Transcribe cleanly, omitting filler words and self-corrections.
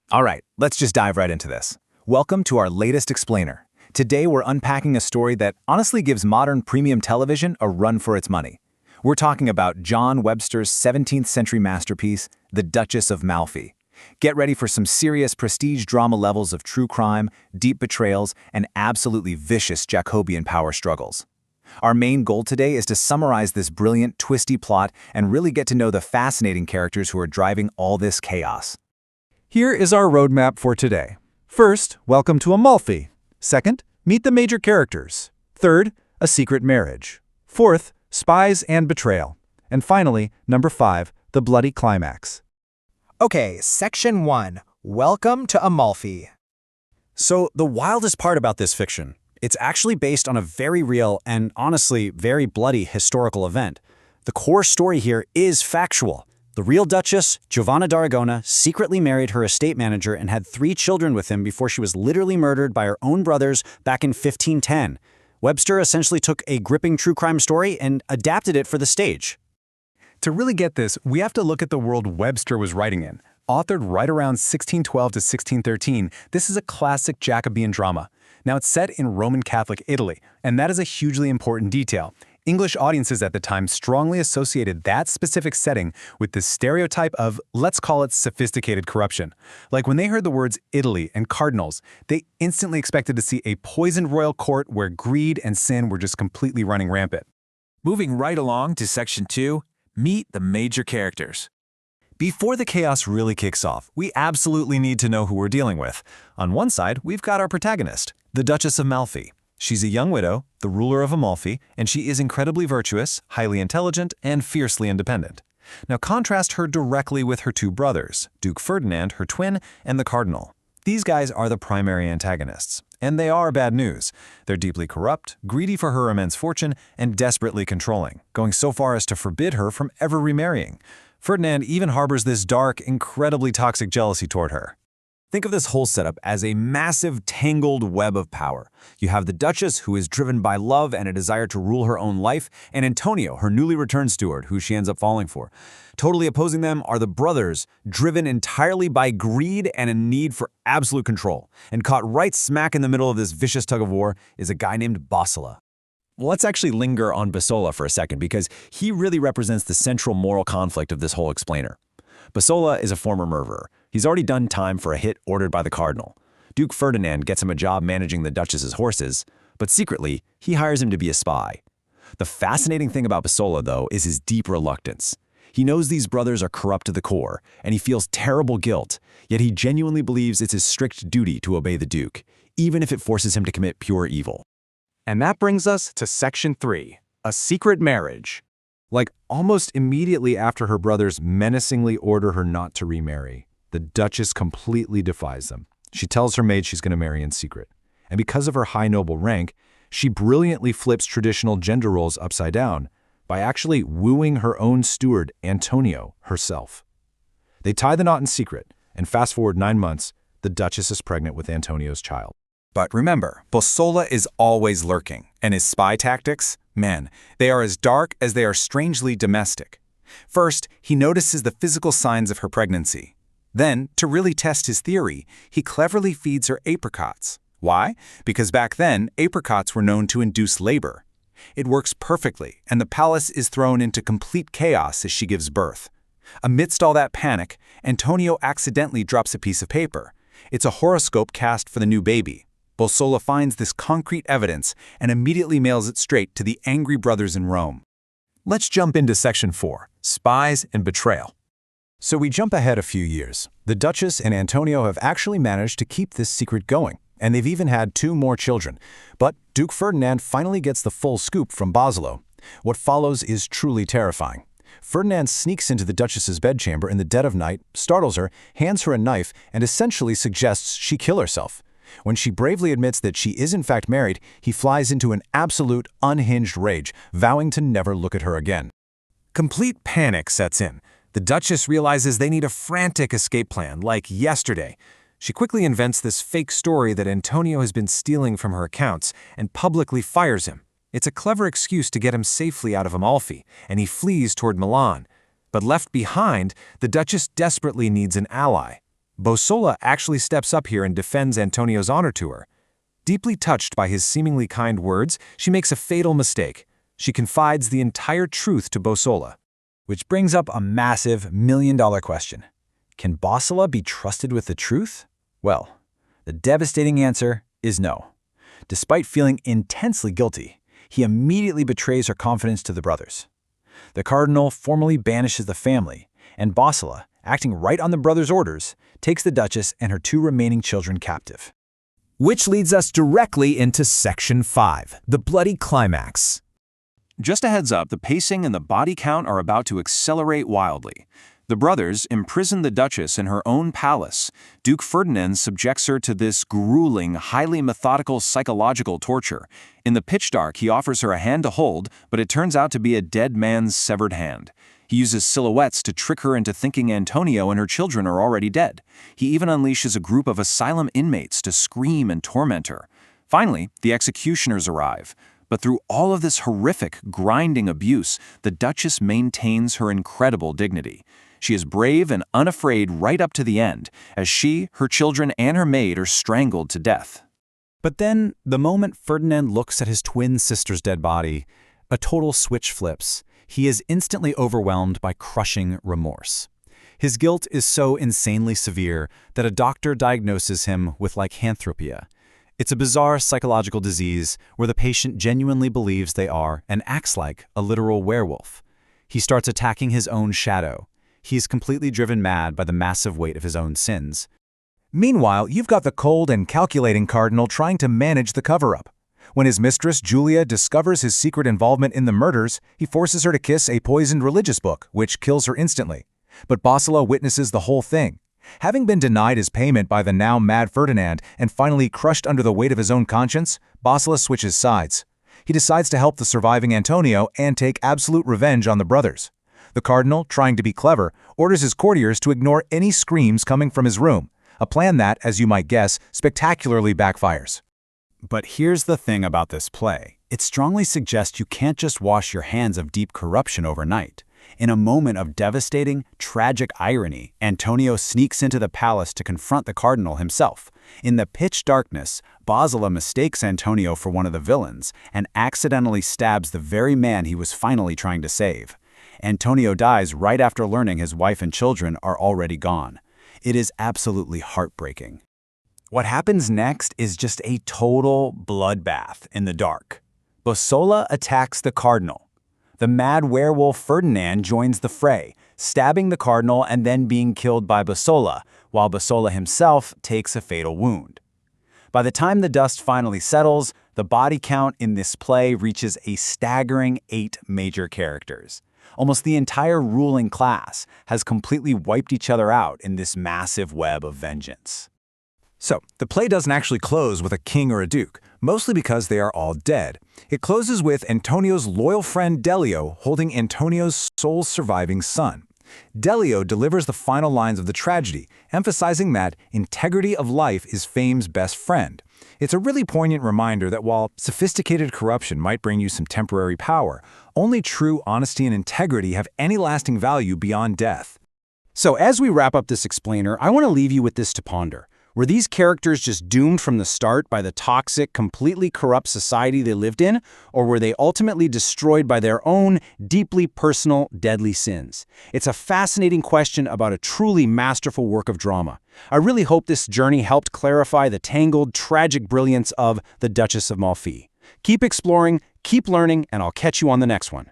All right, let's just dive right into this. Welcome to our latest explainer. Today we're unpacking a story that honestly gives modern premium television a run for its money. We're talking about John Webster's 17th century masterpiece, The Duchess of Malfi. Get ready for some serious prestige drama levels of true crime, deep betrayals, and absolutely vicious Jacobean power struggles. Our main goal today is to summarize this brilliant, twisty plot and really get to know the fascinating characters who are driving all this chaos. Here is our roadmap for today. First, welcome to Amalfi. Second, meet the major characters. Third, a secret marriage. Fourth, spies and betrayal. And finally, number 5, the bloody climax. Okay, Section 1. Welcome to Amalfi. So, the wildest part about this fiction, it's actually based on a very real and honestly very bloody historical event. The core story here is factual. The real Duchess, Giovanna d'Aragona, secretly married her estate manager and had 3 children with him before she was literally murdered by her own brothers back in 1510. Webster essentially took a gripping true crime story and adapted it for the stage. To really get this, we have to look at the world Webster was writing in. Authored right around 1612 to 1613, this is a classic Jacobean drama. Now, it's set in Roman Catholic Italy, and that is a hugely important detail. English audiences at the time strongly associated that specific setting with the stereotype of, let's call it, sophisticated corruption. Like when they heard the words Italy and cardinals, they instantly expected to see a poisoned royal court where greed and sin were just completely running rampant. Moving right along to Section 2, meet the major characters. Before the chaos really kicks off, we absolutely need to know who we're dealing with. On one side, we've got our protagonist, the Duchess of Malfi. She's a young widow, the ruler of Amalfi, and she is incredibly virtuous, highly intelligent, and fiercely independent. Now contrast her directly with her 2 brothers, Duke Ferdinand, her twin, and the Cardinal. These guys are the primary antagonists, and they are bad news. They're deeply corrupt, greedy for her immense fortune, and desperately controlling, going so far as to forbid her from ever remarrying. Ferdinand even harbors this dark, incredibly toxic jealousy toward her. Think of this whole setup as a massive, tangled web of power. You have the Duchess, who is driven by love and a desire to rule her own life, and Antonio, her newly returned steward, who she ends up falling for. Totally opposing them are the brothers, driven entirely by greed and a need for absolute control. And caught right smack in the middle of this vicious tug-of-war is a guy named Bosola. Let's actually linger on Bosola for a second because he really represents the central moral conflict of this whole explainer. Bosola is a former murderer. He's already done time for a hit ordered by the Cardinal. Duke Ferdinand gets him a job managing the Duchess's horses, but secretly, he hires him to be a spy. The fascinating thing about Bosola, though, is his deep reluctance. He knows these brothers are corrupt to the core, and he feels terrible guilt, yet he genuinely believes it's his strict duty to obey the Duke, even if it forces him to commit pure evil. And that brings us to Section 3, a secret marriage. Like almost immediately after her brothers menacingly order her not to remarry, the Duchess completely defies them. She tells her maid she's going to marry in secret. And because of her high noble rank, she brilliantly flips traditional gender roles upside down by actually wooing her own steward, Antonio, herself. They tie the knot in secret, and fast forward 9 months, the Duchess is pregnant with Antonio's child. But remember, Bosola is always lurking, and his spy tactics, man, they are as dark as they are strangely domestic. First, he notices the physical signs of her pregnancy. Then, to really test his theory, he cleverly feeds her apricots. Why? Because back then, apricots were known to induce labor. It works perfectly, and the palace is thrown into complete chaos as she gives birth. Amidst all that panic, Antonio accidentally drops a piece of paper. It's a horoscope cast for the new baby. Bosola finds this concrete evidence and immediately mails it straight to the angry brothers in Rome. Let's jump into Section 4, Spies and Betrayal. So we jump ahead a few years. The Duchess and Antonio have actually managed to keep this secret going, and they've even had 2 more children. But Duke Ferdinand finally gets the full scoop from Bosola. What follows is truly terrifying. Ferdinand sneaks into the Duchess's bedchamber in the dead of night, startles her, hands her a knife, and essentially suggests she kill herself. When she bravely admits that she is in fact married, he flies into an absolute, unhinged rage, vowing to never look at her again. Complete panic sets in. The Duchess realizes they need a frantic escape plan, like yesterday. She quickly invents this fake story that Antonio has been stealing from her accounts and publicly fires him. It's a clever excuse to get him safely out of Amalfi, and he flees toward Milan. But left behind, the Duchess desperately needs an ally. Bosola actually steps up here and defends Antonio's honor to her. Deeply touched by his seemingly kind words, she makes a fatal mistake. She confides the entire truth to Bosola. Which brings up a massive million-dollar question. Can Bosola be trusted with the truth? Well, the devastating answer is no. Despite feeling intensely guilty, he immediately betrays her confidence to the brothers. The cardinal formally banishes the family, and Bosola, acting right on the brothers' orders, takes the Duchess and her 2 remaining children captive. Which leads us directly into Section 5, the bloody climax. Just a heads up, the pacing and the body count are about to accelerate wildly. The brothers imprison the Duchess in her own palace. Duke Ferdinand subjects her to this grueling, highly methodical psychological torture. In the pitch dark, he offers her a hand to hold, but it turns out to be a dead man's severed hand. He uses silhouettes to trick her into thinking Antonio and her children are already dead. He even unleashes a group of asylum inmates to scream and torment her. Finally, the executioners arrive. But through all of this horrific, grinding abuse, the Duchess maintains her incredible dignity. She is brave and unafraid right up to the end, as she, her children, and her maid are strangled to death. But then, the moment Ferdinand looks at his twin sister's dead body, a total switch flips. He is instantly overwhelmed by crushing remorse. His guilt is so insanely severe that a doctor diagnoses him with lycanthropia. It's a bizarre psychological disease where the patient genuinely believes they are and acts like a literal werewolf. He starts attacking his own shadow. He is completely driven mad by the massive weight of his own sins. Meanwhile, you've got the cold and calculating cardinal trying to manage the cover-up. When his mistress, Julia, discovers his secret involvement in the murders, he forces her to kiss a poisoned religious book, which kills her instantly. But Bosola witnesses the whole thing. Having been denied his payment by the now mad Ferdinand and finally crushed under the weight of his own conscience, Bosola switches sides. He decides to help the surviving Antonio and take absolute revenge on the brothers. The cardinal, trying to be clever, orders his courtiers to ignore any screams coming from his room, a plan that, as you might guess, spectacularly backfires. But here's the thing about this play. It strongly suggests you can't just wash your hands of deep corruption overnight. In a moment of devastating, tragic irony, Antonio sneaks into the palace to confront the cardinal himself. In the pitch darkness, Bosola mistakes Antonio for one of the villains and accidentally stabs the very man he was finally trying to save. Antonio dies right after learning his wife and children are already gone. It is absolutely heartbreaking. What happens next is just a total bloodbath in the dark. Bosola attacks the cardinal. The mad werewolf Ferdinand joins the fray, stabbing the cardinal and then being killed by Bosola, while Bosola himself takes a fatal wound. By the time the dust finally settles, the body count in this play reaches a staggering 8 major characters. Almost the entire ruling class has completely wiped each other out in this massive web of vengeance. So, the play doesn't actually close with a king or a duke, mostly because they are all dead. It closes with Antonio's loyal friend Delio holding Antonio's sole surviving son. Delio delivers the final lines of the tragedy, emphasizing that integrity of life is fame's best friend. It's a really poignant reminder that while sophisticated corruption might bring you some temporary power, only true honesty and integrity have any lasting value beyond death. So as we wrap up this explainer, I want to leave you with this to ponder. Were these characters just doomed from the start by the toxic, completely corrupt society they lived in, or were they ultimately destroyed by their own deeply personal, deadly sins? It's a fascinating question about a truly masterful work of drama. I really hope this journey helped clarify the tangled, tragic brilliance of the Duchess of Malfi. Keep exploring, keep learning, and I'll catch you on the next one.